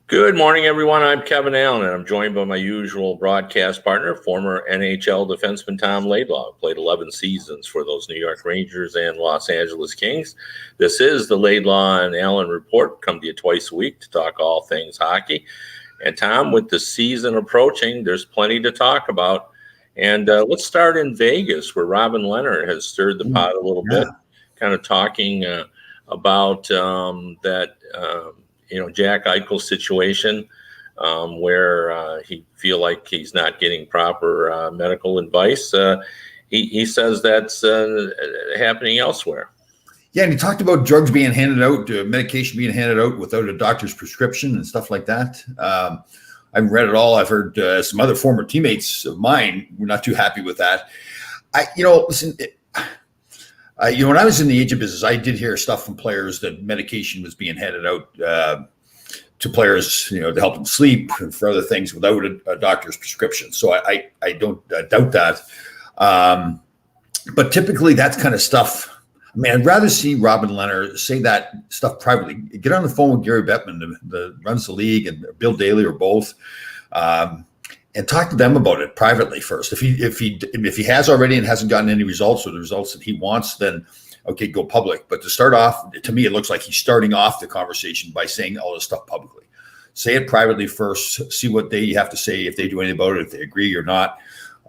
Good morning, everyone. I'm Kevin Allen, and I'm joined by my usual broadcast partner, former NHL defenseman Tom Laidlaw. Played 11 seasons for those New York Rangers and Los Angeles Kings. This is the Laidlaw and Allen Report. Come to you twice a week to talk all things hockey. And Tom, with the season approaching, there's plenty to talk about. And let's start in Vegas, where Robin Lehner has stirred the pot a little bit, kind of talking about that. Jack Eichel situation where he feel like he's not getting proper medical advice. He says that's happening elsewhere. Yeah, and he talked about drugs being handed out, medication being handed out without a doctor's prescription and stuff like that. I haven't read it all. I've heard some other former teammates of mine were not too happy with that. Listen, when I was in the agent business, I did hear stuff from players that medication was being handed out to players, to help them sleep and for other things without a doctor's prescription. So I don't doubt that. But typically that's kind of stuff. I mean, I'd rather see Robin Lehner say that stuff privately. Get on the phone with Gary Bettman, the runs the league, and Bill Daly or both. And talk to them about it privately first. If he has already and hasn't gotten any results or the results that he wants, then okay, go public. But to start off, to me, it looks like he's starting off the conversation by saying all this stuff publicly. Say it privately first. See what they have to say, if they do anything about it, if they agree or not.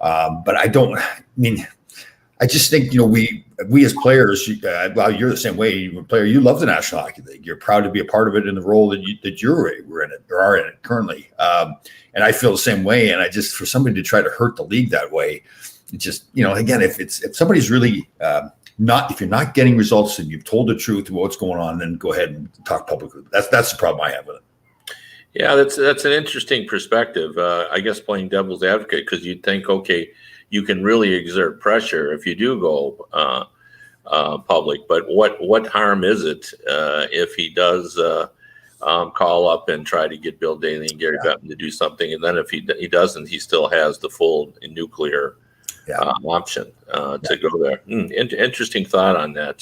But I just think we as players. You're the same way. You're a player, you love the National Hockey League. You're proud to be a part of it in the role that you're in it or are in it currently. And I feel the same way. And I just, for somebody to try to hurt the league that way, it just, again, if somebody's really if you're not getting results and you've told the truth about what's going on, then go ahead and talk publicly. That's the problem I have with it. Yeah, that's an interesting perspective. I guess playing devil's advocate, because you'd think, okay, you can really exert pressure if you do go public. But what harm is it if he does call up and try to get Bill Daly and Gary Bettman to do something, and then if he doesn't, he still has the full nuclear option to go there. Interesting thought on that.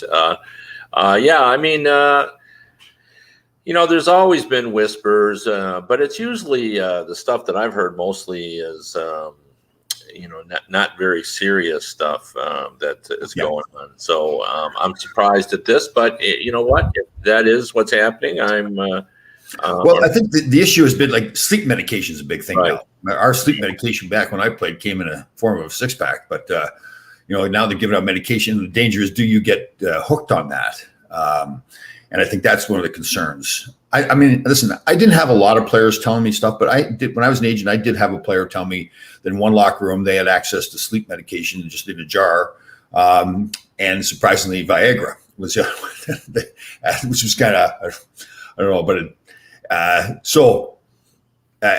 There's always been whispers, but it's usually the stuff that I've heard mostly is not very serious stuff that is going on. So I'm surprised at this, but you know what? If that is what's happening, I think the issue has been like sleep medication is a big thing now. Our sleep medication back when I played came in a form of a 6-pack, but now they're giving out medication. The danger is, do you get hooked on that? And I think that's one of the concerns. I mean, listen, I didn't have a lot of players telling me stuff, but I did when I was an agent. I did have a player tell me that in one locker room they had access to sleep medication just in a jar, and surprisingly, Viagra was which was kind of, I don't know, but I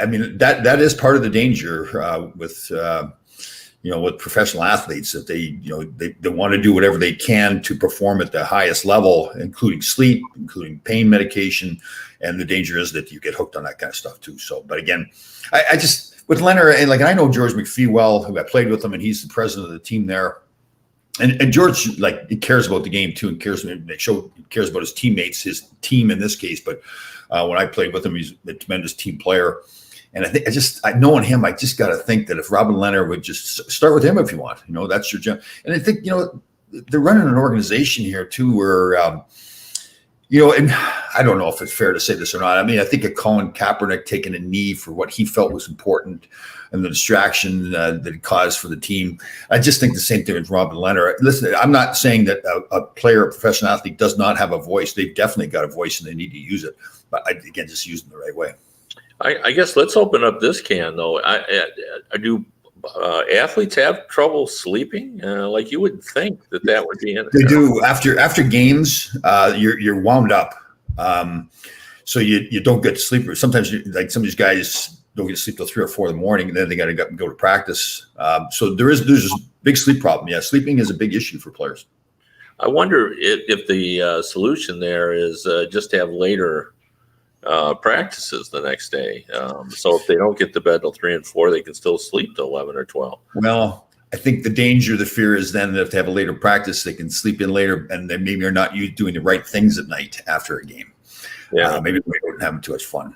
mean that is part of the danger with professional athletes, that they want to do whatever they can to perform at the highest level, including sleep, including pain medication, and the danger is that you get hooked on that kind of stuff too. So, but again, I just with Lehner, and I know George McPhee well, who I played with him, and he's the president of the team there. And George, he cares about the game too, and cares about his teammates, his team in this case. But when I played with him, he's a tremendous team player. And I think knowing him, I just got to think that if Robin Lehner would just start with him if you want, that's your job. And I think, they're running an organization here too where, and I don't know if it's fair to say this or not. I mean, I think of Colin Kaepernick taking a knee for what he felt was important and the distraction that it caused for the team. I just think the same thing with Robin Lehner. Listen, I'm not saying that a player, a professional athlete does not have a voice. They've definitely got a voice and they need to use it. But again, just use them the right way. I guess let's open up this can, though. Do athletes have trouble sleeping? Like you would think that would be in it. They do. After games, you're wound up, so you don't get to sleep. Sometimes, like some of these guys don't get to sleep till 3 or 4 in the morning, and then they got to go to practice. So there's a big sleep problem. Yeah, sleeping is a big issue for players. I wonder if the solution there is just to have later practices the next day. So if they don't get to bed till 3 and 4, they can still sleep till 11 or 12. Well, I think the fear is then that if they have a later practice, they can sleep in later, and they maybe are not doing the right things at night after a game. Yeah, maybe they don't have too much fun.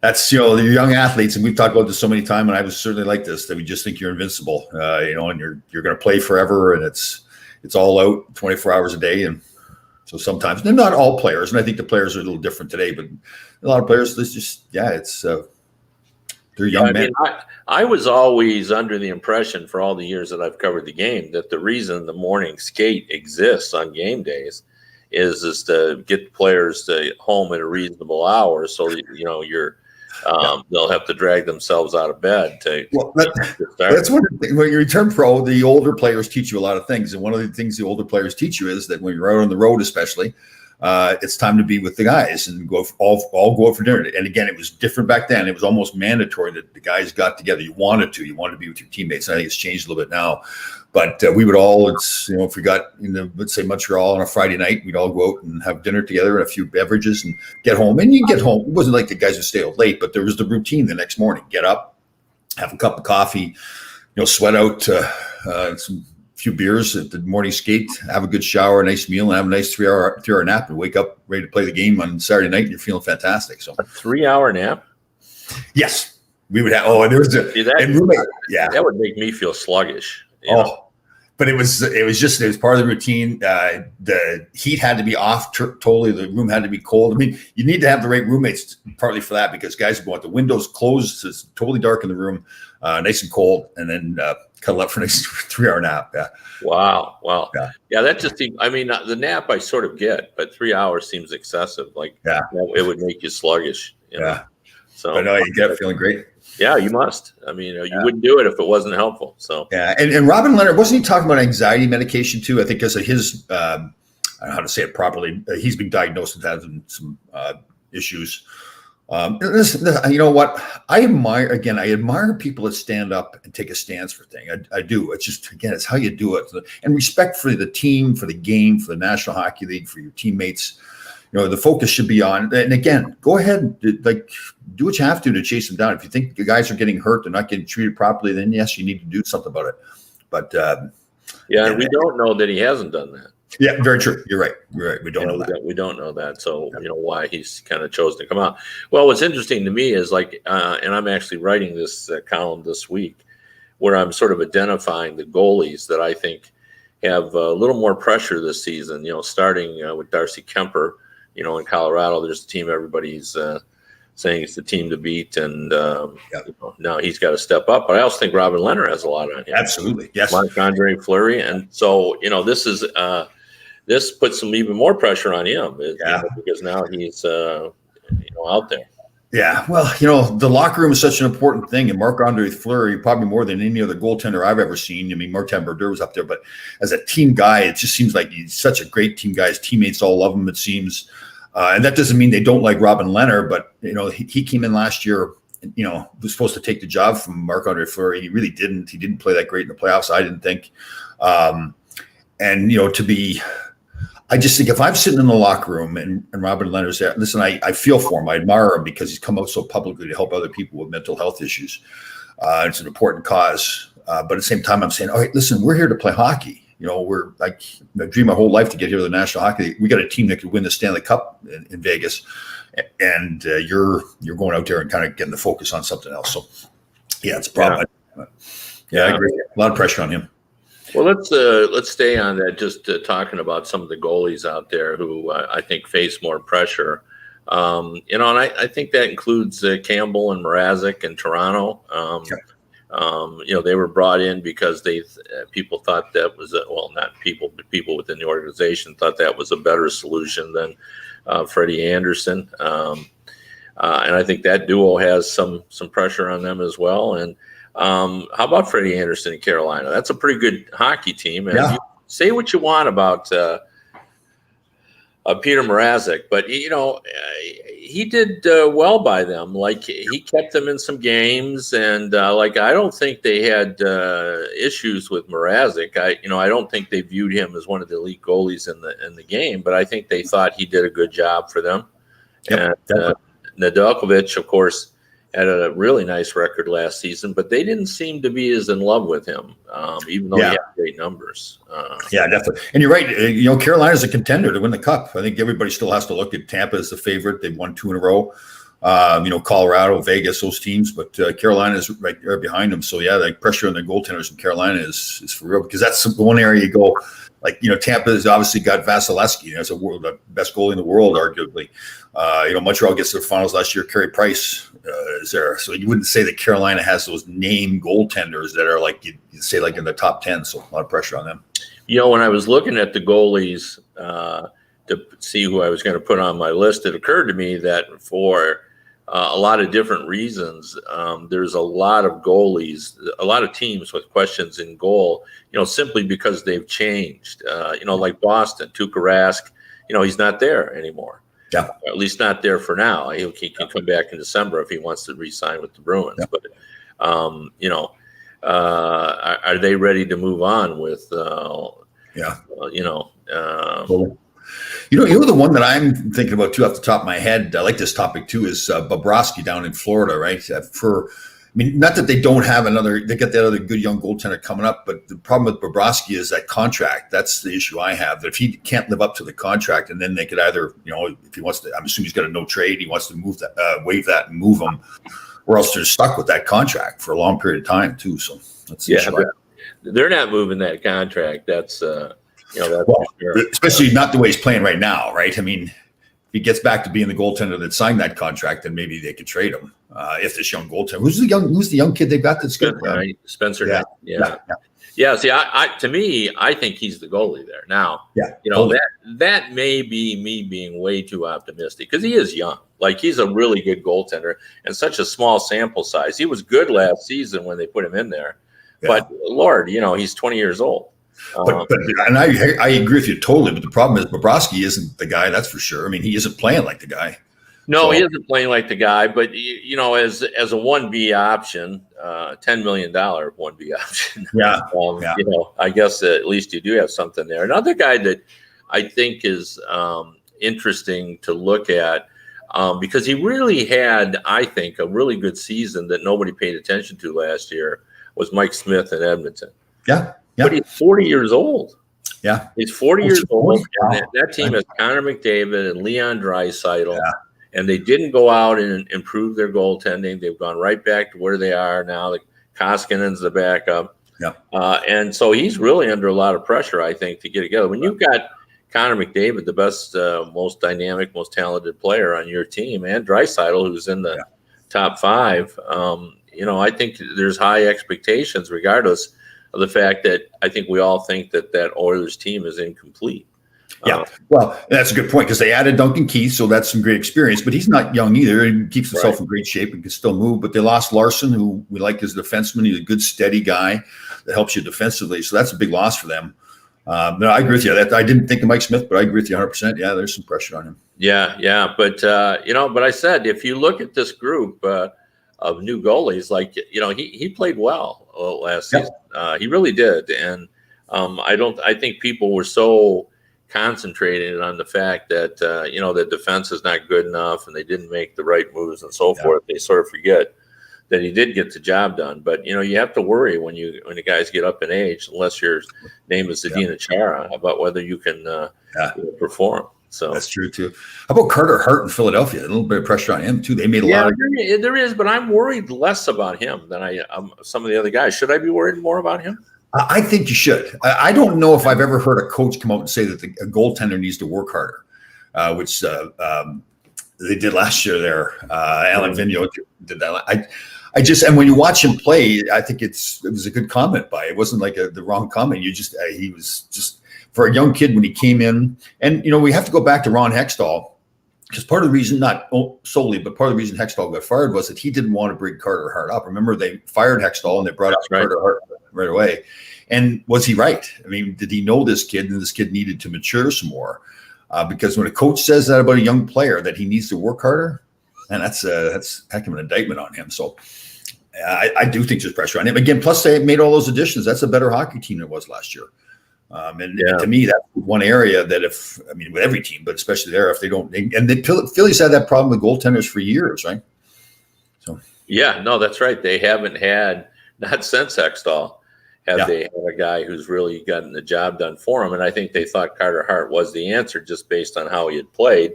That's, the young athletes, and we've talked about this so many times, and I was certainly like this, that we just think you're invincible, and you're going to play forever, and it's all out 24 hours a day. And so sometimes, they're not all players, and I think the players are a little different today, but a lot of players, this just, they're young men. I was always under the impression for all the years that I've covered the game that the reason the morning skate exists on game days is to get players to home at a reasonable hour, so that, they'll have to drag themselves out of bed to start. That's one of the things. When you return pro, the older players teach you a lot of things, and one of the things the older players teach you is that when you're out on the road, especially, it's time to be with the guys and all go out for dinner. And again, it was different back then. It was almost mandatory that the guys got together. You wanted to be with your teammates. And I think it's changed a little bit now. But we would all, if we got let's say Montreal on a Friday night, we'd all go out and have dinner together and a few beverages and get home. And you get home. It wasn't like the guys would stay out late, but there was the routine the next morning. Get up, have a cup of coffee, sweat out some few beers at the morning skate, have a good shower, a nice meal, and have a nice 3-hour nap, and wake up ready to play the game on Saturday night, and you're feeling fantastic. So a 3-hour nap? Yes, we would have. Oh, and there was roommate. Yeah, that would make me feel sluggish. But it was part of the routine. The heat had to be off totally. The room had to be cold. I mean, you need to have the right roommates partly for that, because guys want the windows closed, so it's totally dark in the room, nice and cold, and then cuddle up for a nice 3-hour nap. Yeah. Wow. Yeah. That just seems. I mean, the nap I sort of get, but 3 hours seems excessive. It would make you sluggish. Yeah. So, but no, you get feeling great. Yeah, you must. I mean, you wouldn't do it if it wasn't helpful. So yeah, and Robin Leonard, wasn't he talking about anxiety medication too? I think because of his, I don't know how to say it properly. He's been diagnosed with having some issues. You know what? I admire people that stand up and take a stance for things. I do. It's just, again, it's how you do it, and respect for the team, for the game, for the National Hockey League, for your teammates. The focus should be on, and again, go ahead and do what you have to chase them down. If you think the guys are getting hurt, they're not getting treated properly, then yes, you need to do something about it. But and we don't know that he hasn't done that. Yeah, very true. You're right. We don't know that. We don't know that. So why he's kind of chosen to come out. Well, what's interesting to me is and I'm actually writing this column this week, where I'm sort of identifying the goalies that I think have a little more pressure this season. Starting with Darcy Kemper. In Colorado, there's a team everybody's saying it's the team to beat, and now he's got to step up. But I also think Robin Leonard has a lot on him. Absolutely, yes. Marc-Andre Fleury, and so this is this puts some even more pressure on him, because now he's out there. Yeah, well, the locker room is such an important thing, and Marc-Andre Fleury, probably more than any other goaltender I've ever seen. I mean, Martin Brodeur was up there, but as a team guy, it just seems like he's such a great team guy. His teammates all love him, it seems. And that doesn't mean they don't like Robin Leonard, but, he came in last year, was supposed to take the job from Marc-Andre Fleury. He really didn't. He didn't play that great in the playoffs, I didn't think. I just think if I'm sitting in the locker room and Robin Leonard's there, listen, I feel for him. I admire him because he's come out so publicly to help other people with mental health issues. It's an important cause. But at the same time, I'm saying, all right, listen, we're here to play hockey. We're I dreamed my whole life to get here to the National Hockey League. We got a team that could win the Stanley Cup in Vegas. And you're going out there and kind of getting the focus on something else. So, yeah, it's a problem. Yeah, I agree. A lot of pressure on him. Well, let's stay on that. Just talking about some of the goalies out there who I think face more pressure. And I think that includes Campbell and Mrazek in Toronto. They were brought in because people thought that was not people, but people within the organization thought that was a better solution than Freddie Anderson. And I think that duo has some pressure on them as well. And how about Freddie Anderson in Carolina? That's a pretty good hockey team. And you say what you want about Peter Mrazek, but he did well by them. Like, he kept them in some games, and I don't think they had issues with Mrazek. I don't think they viewed him as one of the elite goalies in the game, but I think they thought he did a good job for them. Yep, and Nedeljkovic, of course, had a really nice record last season, but they didn't seem to be as in love with him, even though he had great numbers. Yeah, definitely. And you're right. Carolina's a contender to win the Cup. I think everybody still has to look at Tampa as the favorite. They've won 2 in a row. Colorado, Vegas, those teams, but Carolina is right there behind them. So yeah, like pressure on the goaltenders in Carolina is for real, because that's the one area you go. Like, Tampa has obviously got Vasilevsky. That's the best goalie in the world, arguably. Montreal gets to the finals last year. Carey Price is there. So you wouldn't say that Carolina has those name goaltenders that are like, you'd say like in the top 10. So a lot of pressure on them. When I was looking at the goalies to see who I was going to put on my list, it occurred to me that for a lot of different reasons, there's a lot of goalies, a lot of teams with questions in goal, simply because they've changed. Like Boston, Tuukka Rask, he's not there anymore. Yeah. Or at least not there for now. He can come back in December if he wants to re-sign with the Bruins. Yeah. But, are they ready to move on with, the one that I'm thinking about too off the top of my head, I like this topic too, is Bobrovsky down in Florida, right? Not that they don't have they got that other good young goaltender coming up, but the problem with Bobrovsky is that contract. That's the issue I have. That if he can't live up to the contract, and then they could either, if he wants to, I'm assuming he's got a no trade, he wants to move that, waive that and move him, or else they're stuck with that contract for a long period of time too. So that's the issue. They're not moving that contract. That's that's sure. Especially not the way he's playing right now, right? If he gets back to being the goaltender that signed that contract, then maybe they could trade him. If this young goaltender, who's the young kid they've got that's good, right? Spencer. Yeah. See, to me, I think he's the goalie there now. Yeah, that may be me being way too optimistic, because he is young. Like, he's a really good goaltender and such a small sample size. He was good last season when they put him in there, but Lord, he's 20 years old. And I agree with you totally. But the problem is Bobrovsky isn't the guy. That's for sure. He isn't playing like the guy. No, he isn't playing like the guy. But as a 1B option, $10 million 1B option. I guess at least you do have something there. Another guy that I think is interesting to look at, because he really had, I think, a really good season that nobody paid attention to last year, was Mike Smith in Edmonton. Yeah. But he's 40 years old. Yeah. He's 40 years old. And that team has Connor McDavid and Leon Draisaitl. Yeah. And they didn't go out and improve their goaltending. They've gone right back to where they are now. Koskinen's the backup. Yeah. And so he's really under a lot of pressure, I think, to get together. When you've got Connor McDavid, the best, most dynamic, most talented player on your team, and Draisaitl, who's in the top 5, I think there's high expectations regardless of the fact that I think we all think that Oilers team is incomplete. Yeah, well, that's a good point, because they added Duncan Keith, so that's some great experience. But he's not young either. He keeps himself in great shape and can still move. But they lost Larson, who we like as a defenseman. He's a good, steady guy that helps you defensively. So that's a big loss for them. No, I agree with you. I didn't think of Mike Smith, but I agree with you 100%. Yeah, there's some pressure on him. Yeah. But I said, if you look at this group of new goalies, he played well last season. He really did, and I think people were so concentrated on the fact that the defense is not good enough and they didn't make the right moves and so forth. They sort of forget that he did get the job done. But you have to worry when the guys get up in age, unless your name is Zdeno Chara, about whether you can perform. So that's true too. How about Carter Hart in Philadelphia? A little bit of pressure on him too. They made a lot of. There is, but I'm worried less about him than I am some of the other guys. Should I be worried more about him? I think you should. I don't know if I've ever heard a coach come out and say that a goaltender needs to work harder, which they did last year there. Alan Vigneault did that. And when you watch him play, I think it was a good comment by. It wasn't like the wrong comment. He was just, for a young kid when he came in, and we have to go back to Ron Hextall, because part of the reason, not solely, but part of the reason Hextall got fired was that he didn't want to bring Carter Hart up. Remember, they fired Hextall and they brought up Carter Hart right away. And was he right? Did he know this kid, and this kid needed to mature some more? Because when a coach says that about a young player, that he needs to work harder, and that's a heck of an indictment on him. So I do think there's pressure on him. Again, plus they made all those additions. That's a better hockey team than it was last year. And to me, that's one area that with every team, but especially there, if they don't, and the Phillies had that problem with goaltenders for years, right? So that's right. They haven't had, not since Hextall, they had a guy who's really gotten the job done for them. And I think they thought Carter Hart was the answer just based on how he had played.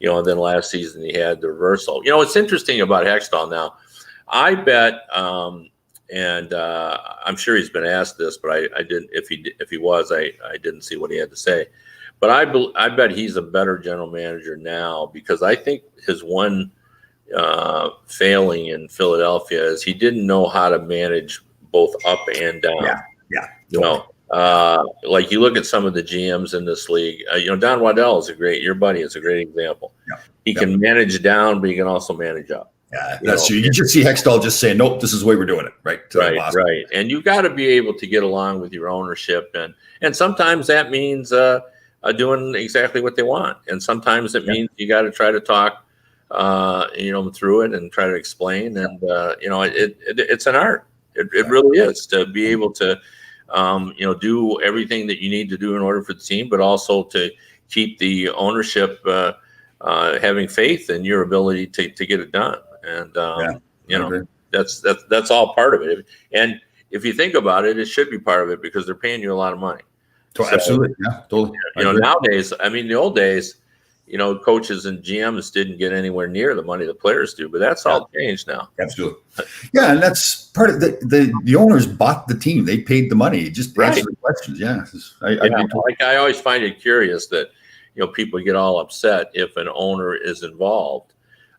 and then last season he had the reversal. What's interesting about Hextall now, I bet, and I'm sure he's been asked this, but I didn't. If he was, I didn't see what he had to say. But I bet he's a better general manager now, because I think his one failing in Philadelphia is he didn't know how to manage both up and down. Like you look at some of the GMs in this league. Don Waddell is your buddy is a great example. He can manage down, but he can also manage up. Yeah, that's true. You just see Hextall just saying, "Nope, this is the way we're doing it." Right. Right. And you got to be able to get along with your ownership, and sometimes that means doing exactly what they want, and sometimes it means you got to try to talk, through it and try to explain, and it's an art. It really is, to be able to, do everything that you need to do in order for the team, but also to keep the ownership having faith in your ability to get it done. And that's all part of it. And if you think about it, it should be part of it, because they're paying you a lot of money. Absolutely, yeah, totally. Nowadays, the old days, coaches and GMs didn't get anywhere near the money the players do, but that's all changed now. Absolutely. Yeah, and that's part of the owners bought the team. They paid the money. Just answer the questions. Yeah. I always find it curious that, people get all upset if an owner is involved.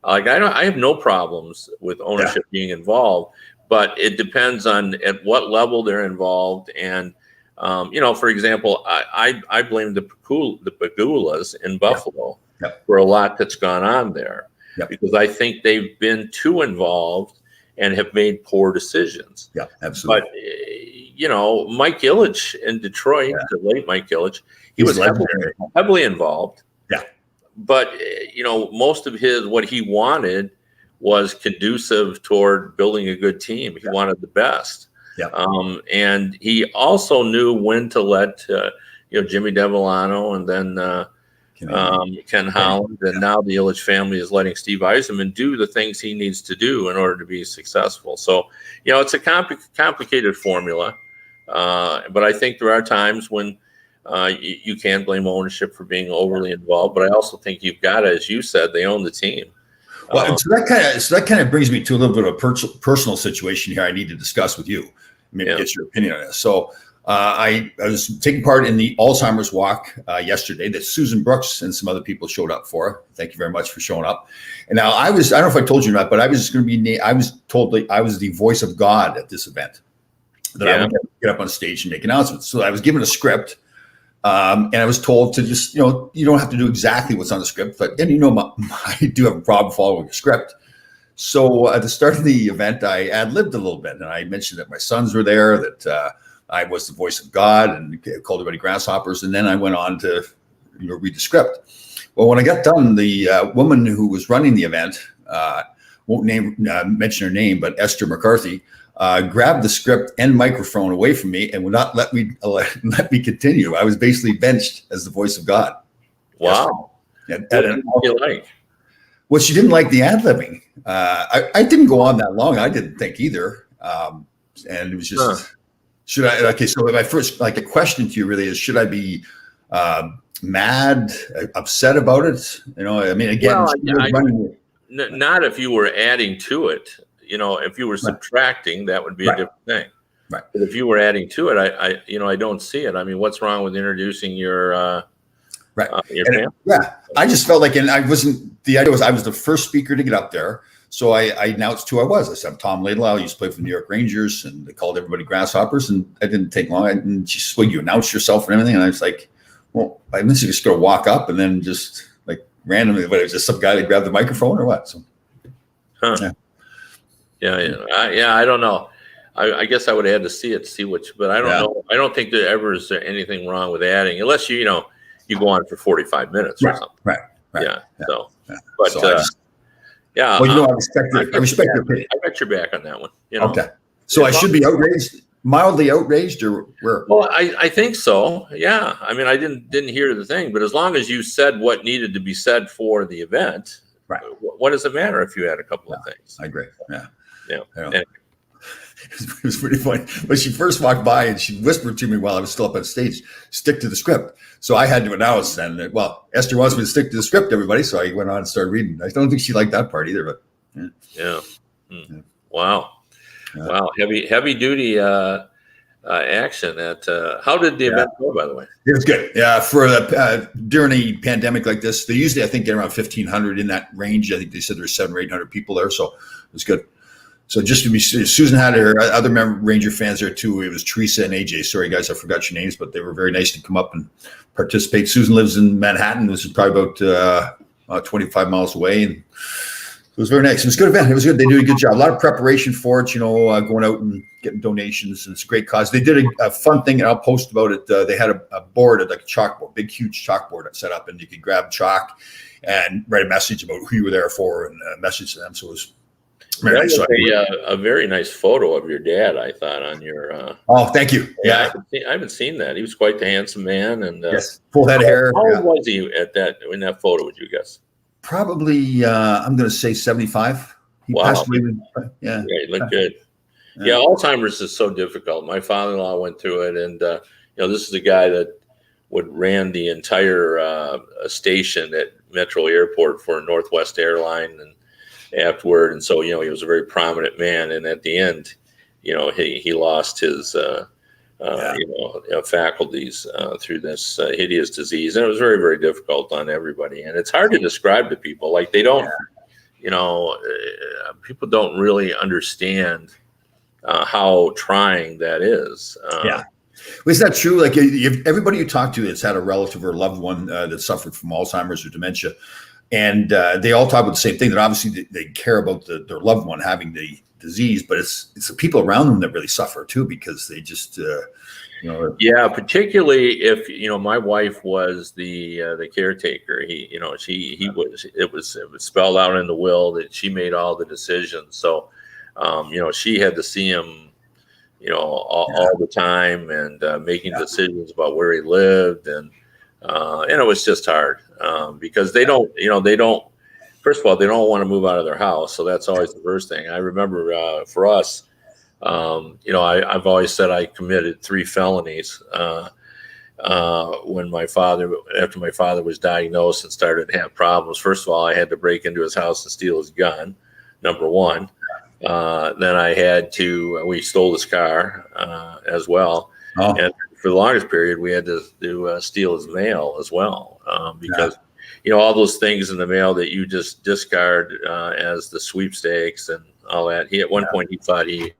I have no problems with ownership being involved, but it depends on at what level they're involved. And, for example, I blame the Pegulas in Buffalo for a lot that's gone on there, because I think they've been too involved and have made poor decisions. Yeah, absolutely. But, Mike Ilitch in Detroit, the late Mike Ilitch, he was heavily involved. Yeah. But, most of what he wanted was conducive toward building a good team. He wanted the best. Yeah. And he also knew when to let, Jimmy Devellano and then Ken Holland. And now the Ilitch family is letting Steve Yzerman do the things he needs to do in order to be successful. So, it's a complicated formula. But I think there are times when you can blame ownership for being overly involved. But I also think you've got to, as you said, they own the team. Well, so that kind of brings me to a little bit of a personal situation here I need to discuss with you. Maybe get your opinion on this. So I was taking part in the Alzheimer's walk yesterday that Susan Brooks and some other people showed up for. Thank you very much for showing up. And now I don't know if I told you or not, but I was told that I was the voice of God at this event, that I would get up on stage and make announcements. So I was given a script. And I was told to just, you don't have to do exactly what's on the script, but then, I do have a problem following the script. So at the start of the event, I ad-libbed a little bit, and I mentioned that my sons were there, that I was the voice of God, and called everybody grasshoppers. And then I went on to read the script. Well, when I got done, the woman who was running the event, won't mention her name, but Esther McCarthy, grabbed the script and microphone away from me and would not let me continue. I was basically benched as the voice of God. Wow. And what did you like? Well, she didn't like the ad-libbing. I didn't go on that long. I didn't think either. And it was just, should I? Okay, so my first a question to you really is: should I be mad, upset about it? Again, not if you were adding to it. If you were subtracting, that would be a different thing. Right. But if you were adding to it, I don't see it. I mean, what's wrong with introducing your family? Yeah, I just felt like, and I wasn't. The idea was I was the first speaker to get up there, so I announced who I was. I said, "I'm Tom Laidlaw. I used to play for the New York Rangers," and they called everybody grasshoppers. And I didn't take long. And she said, "Well, you announced yourself and everything." And I was like, "Well, I'm just going to walk up and then just randomly, but it was just some guy that grabbed the microphone or what?" So, Yeah. I don't know. I guess I would have had to see it, but I don't know. I don't think there ever is anything wrong with adding, unless you go on for 45 minutes or something. Right. Yeah. So, Well, I respect your opinion. I bet you're back on that one. Okay. So I should be outraged, mildly outraged, or where? Well, I think so. Yeah. I mean, I didn't hear the thing, but as long as you said what needed to be said for the event, what does it matter if you had a couple of things? I agree. Yeah. Yeah. It was pretty funny. When she first walked by and she whispered to me while I was still up on stage, stick to the script. So I had to announce then, well, Esther wants me to stick to the script, everybody. So I went on and started reading. I don't think she liked that part either, but yeah. Wow. Yeah. Wow. Heavy duty action. How did the event go, by the way? It was good. Yeah. For during a pandemic like this, they usually, I think, get around 1,500 in that range. I think they said there's 700 or 800 people there. So it was good. So just to be, Susan had her other Ranger fans there too. It was Teresa and AJ. Sorry, guys, I forgot your names, but they were very nice to come up and participate. Susan lives in Manhattan. This is probably about 25 miles away. And it was very nice. It was a good event. It was good. They did a good job. A lot of preparation for it, going out and getting donations. And it's a great cause. They did a fun thing, and I'll post about it. They had a board, like a chalkboard, big, huge chalkboard set up, and you could grab chalk and write a message about who you were there for and a message to them. So it was very nice. A very nice photo of your dad, I thought, on your. Oh, thank you. Yeah, I haven't seen that. He was quite the handsome man, and yes, full head of hair. How old was he in that photo? Would you guess? Probably, I'm going to say 75. He passed away. Yeah, he looked good. Yeah, Alzheimer's is so difficult. My father-in-law went through it, and this is the guy that ran the entire station at Metro Airport for Northwest Airline, and afterward, and so he was a very prominent man, and at the end, he lost his faculties through this hideous disease, and it was very, very difficult on everybody, and it's hard to describe to people. Like they don't, people don't really understand how trying that is. Well, is that true? Like everybody you talk to that's had a relative or loved one that suffered from Alzheimer's or dementia. And they all talk about the same thing, that obviously they care about their loved one having the disease, but it's the people around them that really suffer too, because they just, Yeah, particularly if, my wife was the caretaker. It was spelled out in the will that she made all the decisions. So, she had to see him, all the time, and making decisions about where he lived, and it was just hard because they don't, first of all, they don't want to move out of their house. So that's always the first thing. I remember for us, I've always said I committed 3 felonies when after my father was diagnosed and started to have problems. First of all, I had to break into his house and steal his gun, number one. Then we stole his car as well. Oh. And for the longest period, we had to steal his mail as well, because all those things in the mail that you just discard as the sweepstakes and all that. At one point he thought he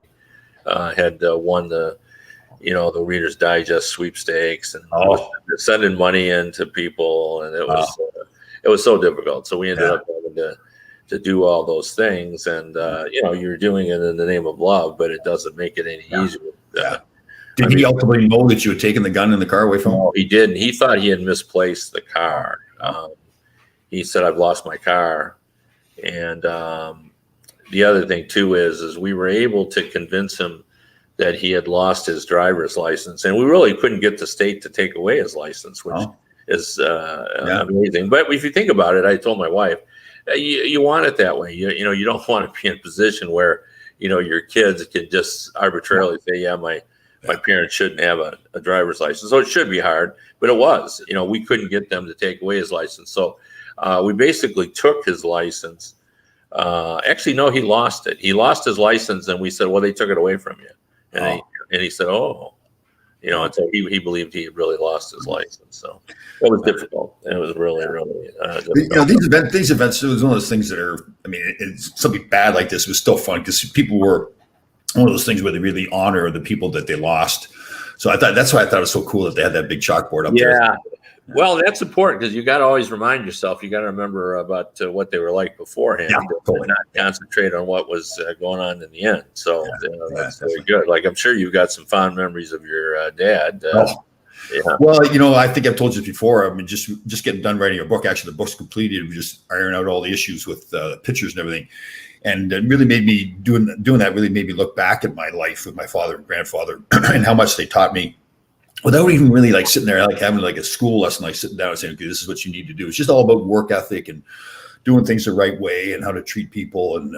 had won the Reader's Digest sweepstakes, and sending money in to people, and it was so difficult. So we ended up having to do all those things, and you're doing it in the name of love, but it doesn't make it any easier. Did he ultimately know that you had taken the gun in the car away from him? No, he didn't. He thought he had misplaced the car. He said, "I've lost my car." And the other thing too is we were able to convince him that he had lost his driver's license, and we really couldn't get the state to take away his license, which is amazing. But if you think about it, I told my wife, you want it that way. You don't want to be in a position where your kids can just arbitrarily say, my parents shouldn't have a driver's license. So it should be hard, but it was. We couldn't get them to take away his license. So we basically took his license. Actually, no, he lost it. He lost his license, and we said, well, they took it away from you. And he said, and so he believed he had really lost his license. So it was difficult. It was really, really difficult. These events, it was one of those things that are, it's something bad like this was still fun because people were one of those things where they really honor the people that they lost. So that's why I thought it was so cool that they had that big chalkboard up there. Yeah. Well, that's important because you got to always remind yourself. You got to remember about what they were like beforehand, and not concentrate on what was going on in the end. So that's very good. Like I'm sure you've got some fond memories of your dad. Well, I think I've told you this before. Just getting done writing a book. Actually, the book's completed. We just iron out all the issues with pictures and everything. And it really made me doing that really made me look back at my life with my father and grandfather and how much they taught me without even really like sitting there, like having like a school lesson, like sitting down and saying, okay, this is what you need to do. It's just all about work ethic and doing things the right way and how to treat people. And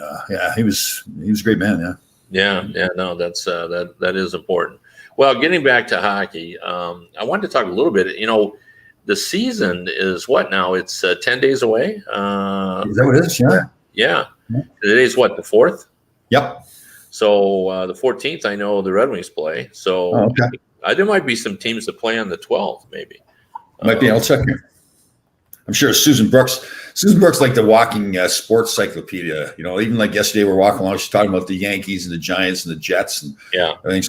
he was a great man. Yeah. Yeah, no, that is important. Well, getting back to hockey, I wanted to talk a little bit. The season is what now? It's 10 days away. Is that what it is? Yeah. Yeah, today's what, the 4th? Yep. So the 14th, I know the Red Wings play. So Oh, okay. there might be some teams that play on the 12th, maybe. Might be. I'll check it. I'm sure Susan Brooks. Susan Brooks like the walking sports cyclopedia. Even like yesterday, we're walking along. She's talking about the Yankees and the Giants and the Jets, and I think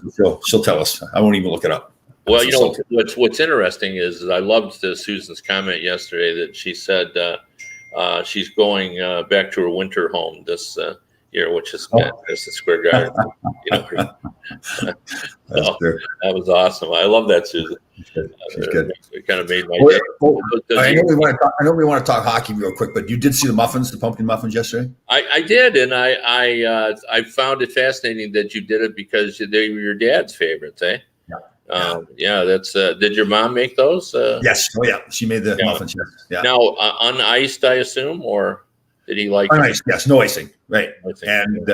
she'll tell us. I won't even look it up. Well, what's interesting is I loved Susan's comment yesterday that she said she's going back to her winter home this year, which is Madison Square Garden. That was awesome. I love that, Susan. She's good. It kind of made my day. I know we want to talk hockey real quick, but you did see the pumpkin muffins yesterday? I did, and I found it fascinating that you did it because they were your dad's favorites, eh? That's. Did your mom make those? Yes. Oh, yeah. She made the muffins. Yes. Yeah. Now, uniced, I assume, or did he like? Uniced. Yes. No icing. Right. And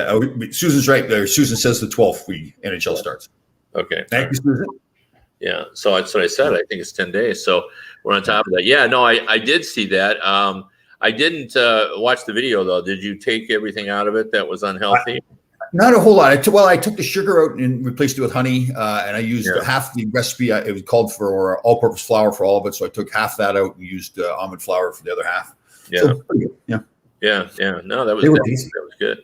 Susan's right there. Susan says the 12th NHL starts. Okay. Thank you, Susan. Yeah. So that's what I said. I think it's 10 days. So we're on top of that. Yeah. No, I did see that. I didn't watch the video though. Did you take everything out of it that was unhealthy? Not a whole lot. I took the sugar out and replaced it with honey, and I used half the recipe. It was called for all-purpose flour for all of it, so I took half that out and used almond flour for the other half. Yeah, so, pretty good. Yeah. No, that was good.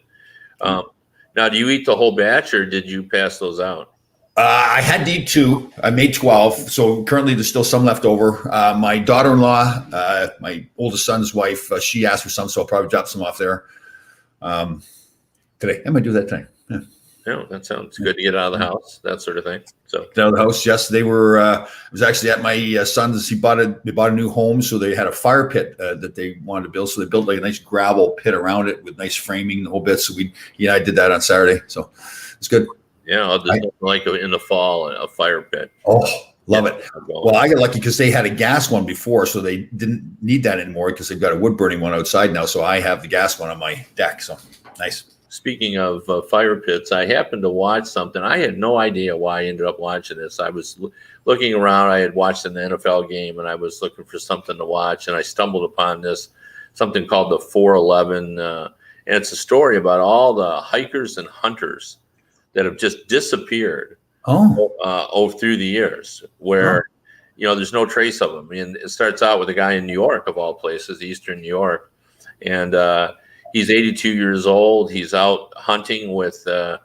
Now, do you eat the whole batch, or did you pass those out? I had to eat 2. I made 12, so currently there's still some left over. My daughter-in-law, my oldest son's wife, she asked for some, so I'll probably drop some off there. Today. I'm going to do that today. Yeah, that sounds good to get out of the house, that sort of thing. So out of the house, yes. They were, I was actually at my son's, they bought a new home, so they had a fire pit that they wanted to build. So they built like a nice gravel pit around it with nice framing, the whole bit. So he and I did that on Saturday. So it's good. Yeah, like in the fall, a fire pit. Oh, love it. Well, I got lucky because they had a gas one before, so they didn't need that anymore because they've got a wood burning one outside now. So I have the gas one on my deck. So nice. Speaking of fire pits, I happened to watch something. I had no idea why I ended up watching this. I was looking around. I had watched an NFL game, and I was looking for something to watch, and I stumbled upon something called the 411, and it's a story about all the hikers and hunters that have just disappeared over through the years, where there's no trace of them. I mean, it starts out with a guy in New York, of all places, Eastern New York, and he's 82 years old. He's out hunting with a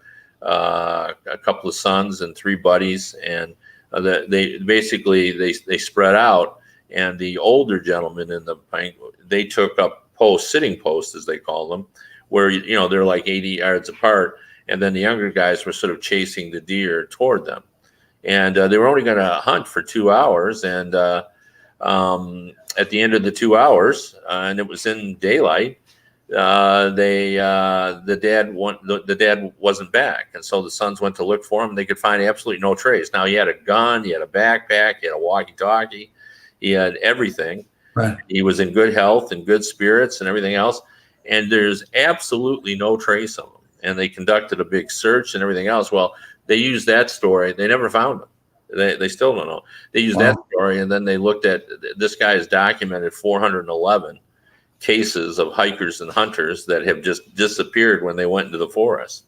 couple of sons and 3 buddies, and they spread out. And the older gentlemen in the bank, they took up sitting posts, as they call them, where they're like 80 yards apart, and then the younger guys were sort of chasing the deer toward them, and they were only going to hunt for 2 hours, and at the end of the 2 hours, and it was in daylight. The dad wasn't back, and so the sons went to look for him. They could find absolutely no trace. Now, he had a gun, he had a backpack, he had a walkie-talkie, he had everything. Right. He was in good health and good spirits and everything else, and there's absolutely no trace of him. And they conducted a big search and everything else. Well, they used that story. They never found him. They still don't know. They used that story, and then they looked at this guy has documented 411 cases of hikers and hunters that have just disappeared when they went into the forest.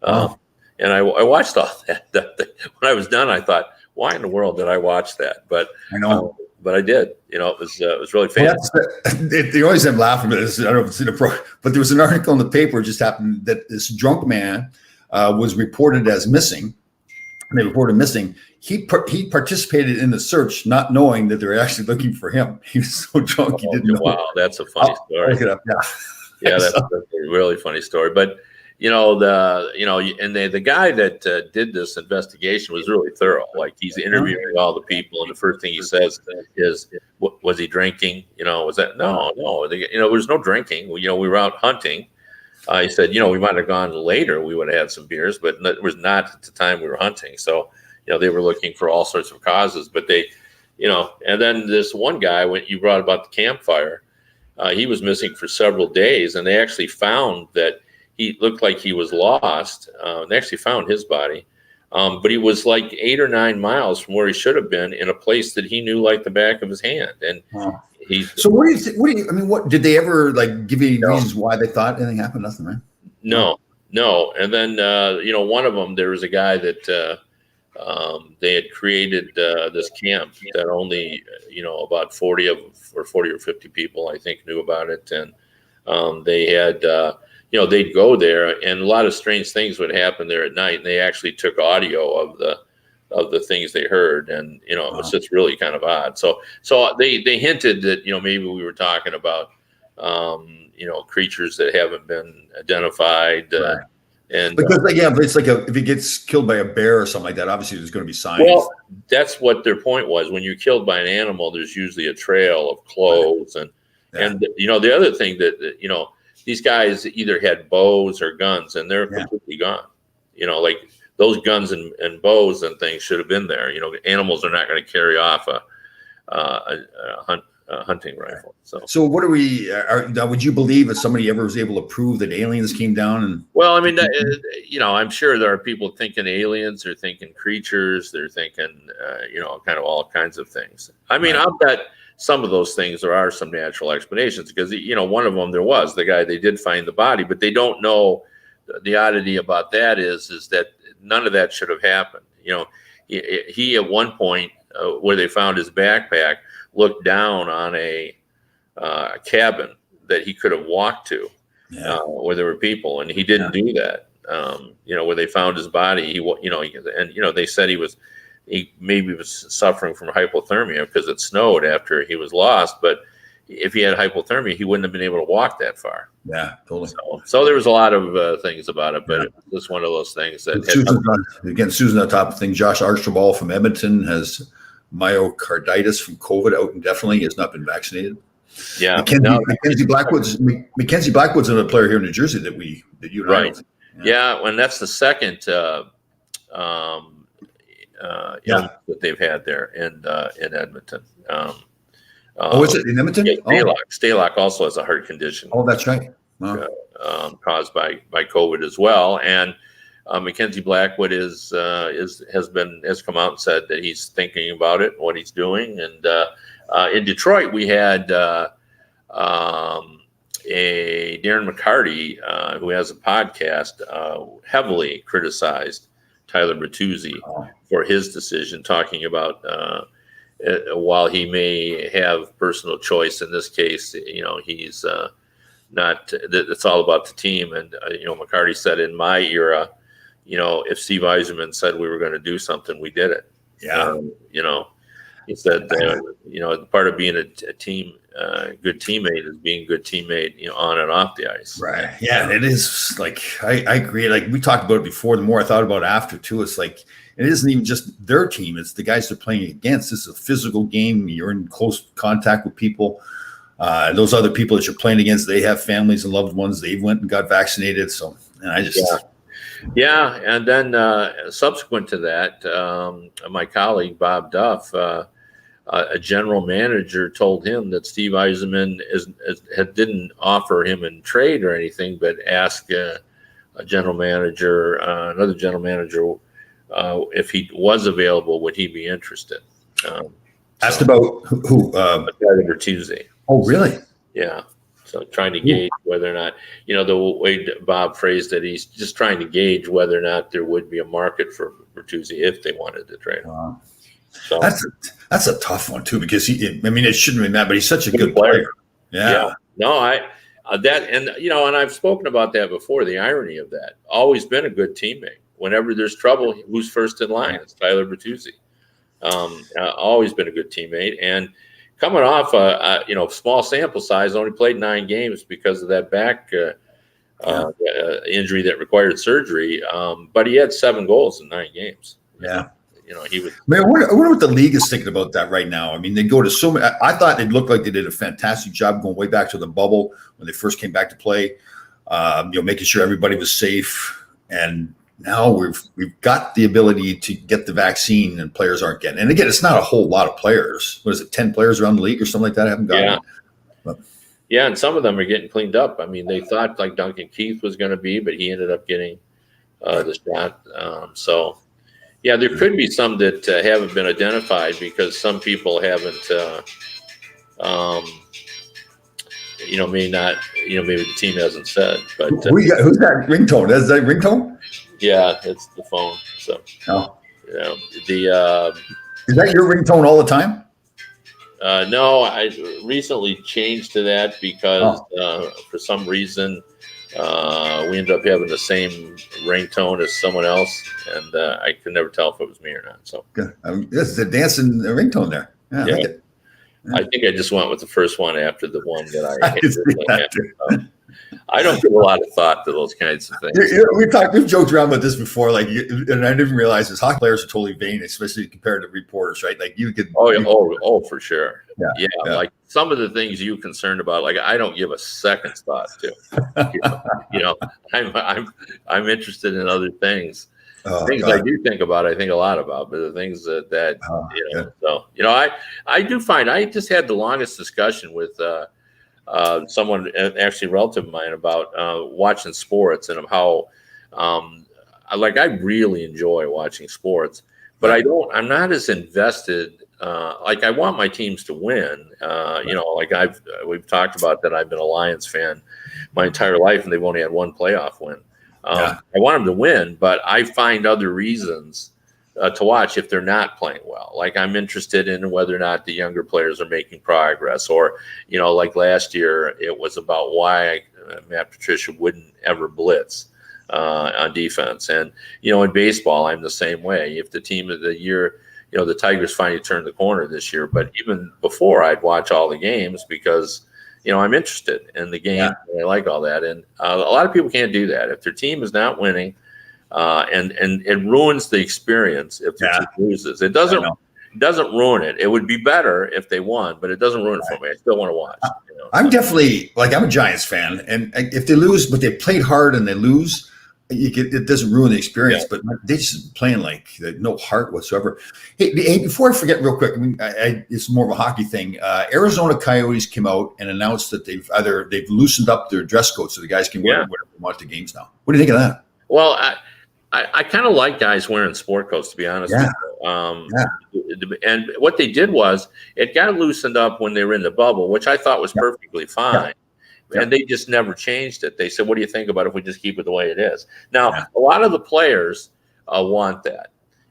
And I watched all that. When I was done, I thought, why in the world did I watch that? But I know. But I did. It was really fantastic. They always have laughing at this. I don't know if it's in a but there was an article in the paper just happened that this drunk man was reported as missing. And they reported missing. He participated in the search, not knowing that they were actually looking for him. He was so drunk he didn't know. Wow, that's a funny story. Look it up. Yeah, that's a really funny story. But the guy that did this investigation was really thorough. Like, he's interviewing all the people, and the first thing he says is, "Was he drinking? Was that no? There was no drinking. We were out hunting." He said, we might have gone later. We would have had some beers, but it was not at the time we were hunting. So, they were looking for all sorts of causes. But they, and then this one guy, when you brought about the campfire, he was missing for several days, and they actually found that he looked like he was lost. They actually found his body. But he was like 8 or 9 miles from where he should have been, in a place that he knew like the back of his hand. And so what do you think? I mean, what did they ever like give you any reasons why they thought anything happened? Nothing, right? No. And then, one of them, there was a guy that they had created this camp that only, about 40 or 50 people, I think, knew about it. And they had, they'd go there, and a lot of strange things would happen there at night. And they actually took audio of the things they heard, and it was just really kind of odd. So they hinted that maybe we were talking about creatures that haven't been identified. Right. And because it's like if he gets killed by a bear or something like that, obviously there's going to be signs. Well, that's what their point was. When you're killed by an animal, there's usually a trail of clothes, and the other thing that these guys either had bows or guns, and they're completely gone. Like those guns and bows and things should have been there. Animals are not going to carry off a hunting rifle. So what are we? Would you believe if somebody ever was able to prove that aliens came down? And well, I mean, I'm sure there are people thinking aliens, they're thinking creatures, they're thinking, kind of all kinds of things. I mean, I'll bet some of those things there are some natural explanations, because one of them there was the guy, they did find the body, but they don't know. The oddity about that is that none of that should have happened. He at one point where they found his backpack, looked down on a cabin that he could have walked to, where there were people, and he didn't do that. Where they found his body, they said he maybe was suffering from hypothermia because it snowed after he was lost. But if he had hypothermia, he wouldn't have been able to walk that far. Yeah, totally. So there was a lot of things about it, but it was just one of those things that Susan, on top of thing, Josh Archibald from Edmonton has myocarditis from COVID out indefinitely, has not been vaccinated. Yeah. Mackenzie Blackwood's another player here in New Jersey that you and I know. Yeah, and that's the second illness that they've had there in Edmonton. Is it in Edmonton? Yeah, Stalock also has a heart condition. Oh, that's right. Wow. Caused by COVID as well. And Mackenzie Blackwood has come out and said that he's thinking about it, what he's doing. And in Detroit, we had a Darren McCarty who has a podcast, heavily criticized Tyler Bertuzzi for his decision, talking about while he may have personal choice in this case, he's not. It's all about the team. And McCarty said, in my era, if Steve Yzerman said we were going to do something, we did it. Yeah. He said, part of being a team, good teammate is being a good teammate, on and off the ice. Right. Yeah. It is like, I agree. Like we talked about it before, the more I thought about it after too, it's like, it isn't even just their team. It's the guys they're playing against. This is a physical game. You're in close contact with people. Those other people that you're playing against, they have families and loved ones. They went and got vaccinated. So, and I just, Yeah, and then subsequent to that, my colleague Bob Duff, a general manager, told him that Steve Yzerman didn't offer him in trade or anything, but asked another general manager, if he was available, would he be interested? Asked about who? Bertuzzi. Oh, really? Yeah. So trying to gauge whether or not, the way Bob phrased it, he's just trying to gauge whether or not there would be a market for Bertuzzi if they wanted to trade him. Wow. So that's a tough one too, because it shouldn't be that, but he's such a good player. Yeah. No, and I've spoken about that before. The irony of that, always been a good teammate. Whenever there's trouble, who's first in line? It's Tyler Bertuzzi. Always been a good teammate, and coming off a small sample size, only played 9 games because of that back injury that required surgery. But he had 7 goals in 9 games. Yeah. He was. I wonder what the league is thinking about that right now. I mean, they go to so many. I thought it looked like they did a fantastic job going way back to the bubble when they first came back to play. Making sure everybody was safe, and now we've got the ability to get the vaccine, and players aren't getting. And again, it's not a whole lot of players. What is it, 10 players around the league or something like that? I haven't gotten it. Yeah, and some of them are getting cleaned up. I mean, they thought like Duncan Keith was going to be, but he ended up getting the shot. So, yeah, there could be some that haven't been identified because some people haven't, um, may not, maybe the team hasn't said. But Who's that ringtone? Is that ringtone? yeah, it's the phone. So, No. the Is that your ringtone all the time? no, I recently changed to that because for some reason we ended up having the same ringtone as someone else, and I could never tell if it was me or not. So This is a dancing ringtone there. Yeah, I like it. I think I just went with the first one after the one that I can see that too. I don't give a lot of thought to those kinds of things. We've joked around about this before, like, and I didn't realize this. Hockey players are totally vain, especially compared to reporters, right? Like you could. For sure. Yeah. Like some of the things you concerned about, like I don't give a second's thought to. I'm interested in other things. Things God. I do think about, I think a lot about, but the things that So I do find I just had the longest discussion with. Someone actually a relative of mine about watching sports and how I really enjoy watching sports, but I'm not as invested. Like I want my teams to win. We've talked about that. I've been a Lions fan my entire life and they've only had one playoff win. I want them to win, but I find other reasons to watch if they're not playing well. Like I'm interested in whether or not the younger players are making progress, or like last year it was about why Matt Patricia wouldn't ever blitz on defense. And in baseball I'm the same way. If the team of the year, the Tigers finally turned the corner this year, but even before I'd watch all the games because I'm interested in the game. And I like all that, and a lot of people can't do that if their team is not winning. And it ruins the experience if the team loses. It doesn't ruin it. It would be better if they won, but it doesn't ruin it for me. I still want to watch. I'm definitely I'm a Giants fan, and if they lose, but they played hard and they lose, it doesn't ruin the experience. But they just playing like no heart whatsoever. Hey, before I forget, real quick, it's more of a hockey thing. Arizona Coyotes came out and announced that they've loosened up their dress code so the guys can wear whatever they want at the games now. What do you think of that? Well, I kind of like guys wearing sport coats, to be honest with you. And what they did was it got loosened up when they were in the bubble, which I thought was perfectly fine. And they just never changed it. They said, what do you think about if we just keep it the way it is? Now, a lot of the players want that.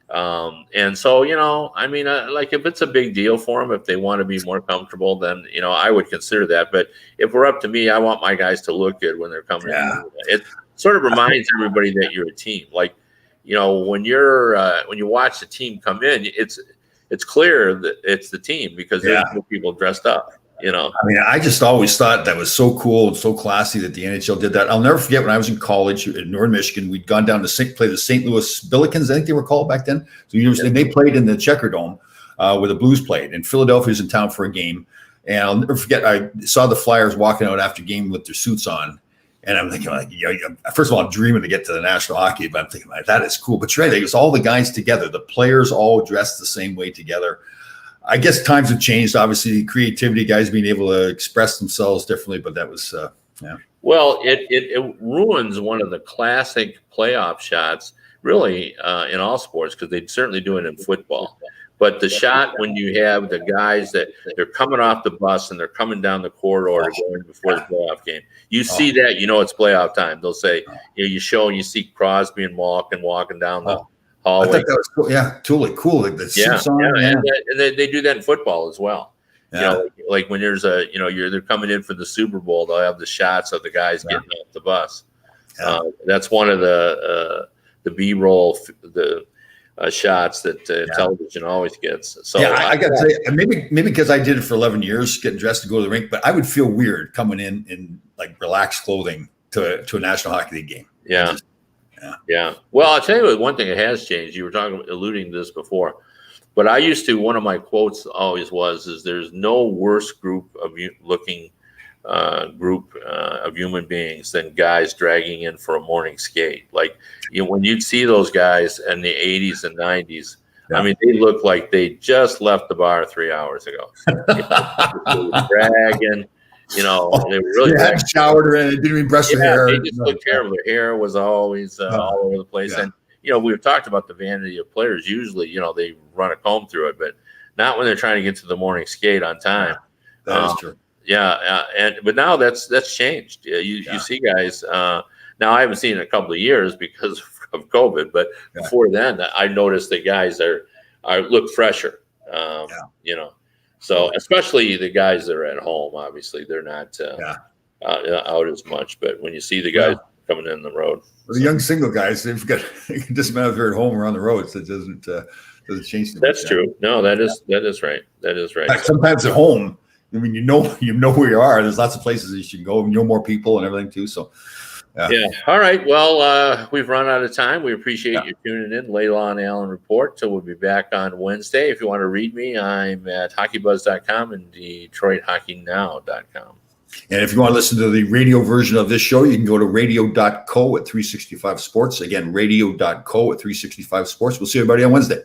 And so, like if it's a big deal for them, if they want to be more comfortable, then, I would consider that. But if we're up to me, I want my guys to look good when they're coming in. It sort of reminds everybody that you're a team. Like, when you watch the team come in, it's clear that it's the team because there's more people dressed up. I just always thought that was so cool and so classy that the NHL did that. I'll never forget when I was in college in Northern Michigan, we'd gone down to play the St. Louis Billikens, I think they were called back then. So they played in the Checker Dome where the Blues played, and Philadelphia's in town for a game. And I'll never forget, I saw the Flyers walking out after game with their suits on. And I'm thinking, like, first of all, I'm dreaming to get to the National Hockey, but I'm thinking, like, that is cool. But you're right, it was all the guys together, the players all dressed the same way together. I guess times have changed. Obviously, creativity, guys being able to express themselves differently, but that was, Well, it ruins one of the classic playoff shots, really, in all sports, because they certainly do it in football. But the shot when you have the guys that they're coming off the bus and they're coming down the corridor going before the playoff game, you see that, it's playoff time. They'll say, you show and you see Crosby and Malkin walking down the hallway. I thought that was cool. Yeah, totally cool. Like the suits on, and they do that in football as well. Like when there's they're coming in for the Super Bowl, they'll have the shots of the guys getting off the bus. That's one of the B-roll, shots that television always gets. So I got to say, maybe because I did it for 11 years, getting dressed to go to the rink, but I would feel weird coming in like relaxed clothing to a National Hockey League game. Yeah. Well, I'll tell you one thing that has changed. You were alluding to this before, but I used to, one of my quotes always is there's no worse group of human beings than guys dragging in for a morning skate. Like, when you'd see those guys in the 80s and 90s, I mean, they look like they just left the bar 3 hours ago. They were dragging, You know, they were really They hadn't showered or anything, didn't even brush their hair. They just looked terrible. Their hair was always all over the place. Yeah. And, you know, we've talked about the vanity of players. Usually, you know, they run a comb through it, but not when they're trying to get to the morning skate on time. That is true. But now that's changed. You see guys. Now I haven't seen it in a couple of years because of COVID, but before then, I noticed that guys are look fresher. You know, so especially the guys that are at home. Obviously, they're not out as much. But when you see the guys coming in the road, the young single guys, they've got it doesn't matter if they're at home or on the road. So it doesn't change. That's true. No, that is right. That is right. Like sometimes at home, I mean, you know where you are. There's lots of places you should go. You know more people and everything too. So. Yeah. All right. Well, we've run out of time. We appreciate you tuning in. Laidlaw and Allen Report. So we'll be back on Wednesday. If you want to read me, I'm at hockeybuzz.com and DetroitHockeyNow.com. And if you want to listen to the radio version of this show, you can go to radio.co at 365 Sports. Again, radio.co at 365 Sports. We'll see everybody on Wednesday.